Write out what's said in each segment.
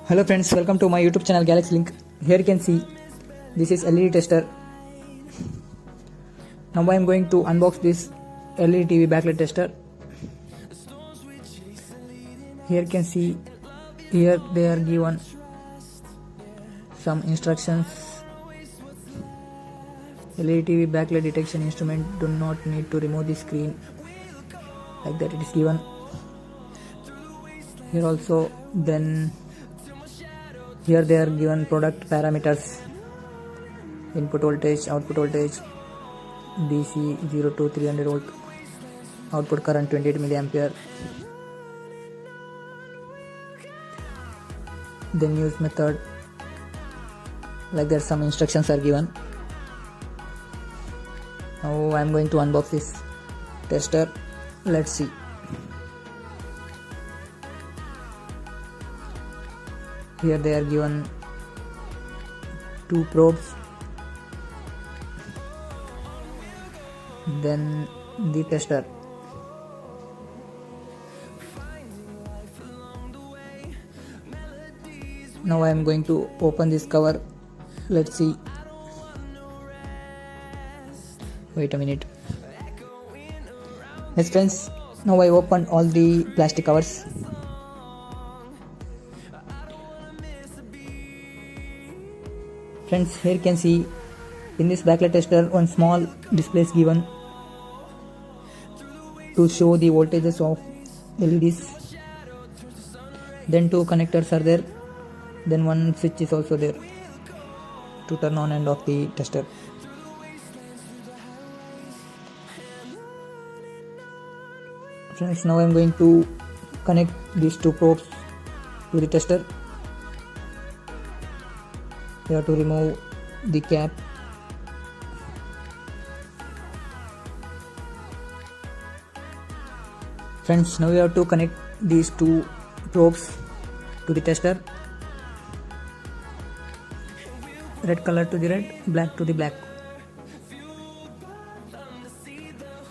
Hello friends, welcome to my YouTube channel Galaxy Link. Here you can see this is LED tester. Now I am going to unbox this LED TV backlight tester. Here you can see here they are given some instructions. LED TV backlight detection instrument do not need to remove the screen, like that it is given here also. Then here they are given product parameters: input voltage, output voltage, DC 0 to 300 volt, output current 28 milliampere, then use method, like that some instructions are given. Now I am going to unbox this tester. Let's see. Here they are given two probes, then the tester. Now I am going to open this cover. Let's see. Wait a minute. Yes friends, now I opened all the plastic covers. Friends, here you can see in this backlight tester one small display is given to show the voltages of LEDs. Then two connectors are there. Then one switch is also there to turn on and off the tester. Friends, now I am going to connect these two probes to the tester. You have to remove the cap. Friends, now we have to connect these two probes to the tester. Red color to the red, black to the black.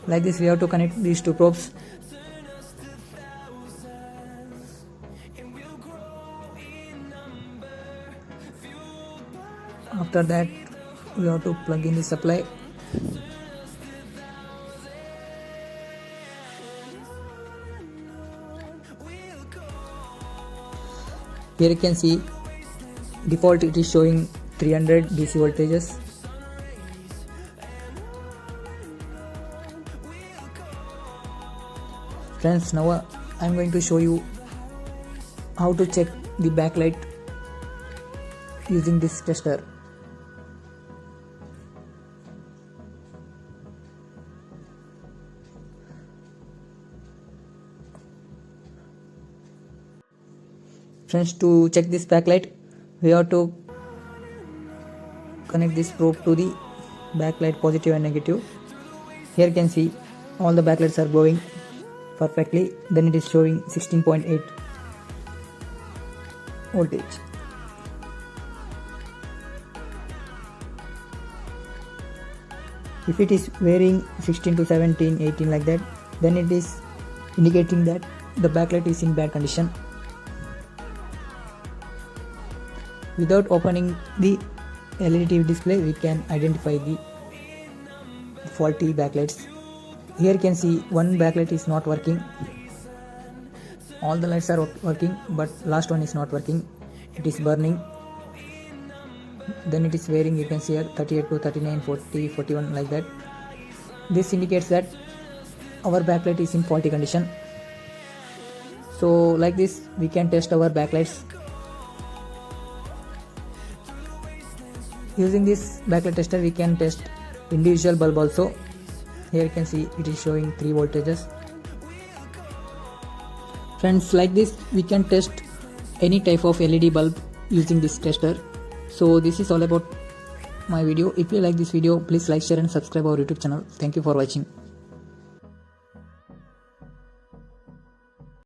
Like this we have to connect these two probes. After that we have to plug in the supply. Here you can see default it is showing 300 DC voltages. Friends, now I am going to show you how to check the backlight using this tester. Friends, to check this backlight we have to connect this probe to the backlight positive and negative. Here you can see all the backlights are glowing perfectly. Then it is showing 16.8 voltage. If it is varying 16 to 17, 18 like that, then it is indicating that the backlight is in bad condition. Without opening the LED TV display, we can identify the faulty backlights. Here you can see one backlight is not working. All the lights are working, but last one is not working. It is burning. Then it is varying. You can see here 38 to 39, 40, 41 like that. This indicates that our backlight is in faulty condition. So like this we can test our backlights. Using this backlight tester we can test individual bulb also. Here you can see it is showing 3 voltages. Friends, like this we can test any type of LED bulb using this tester. So this is all about my video. If you like this video, please like, share and subscribe our YouTube channel. Thank you for watching.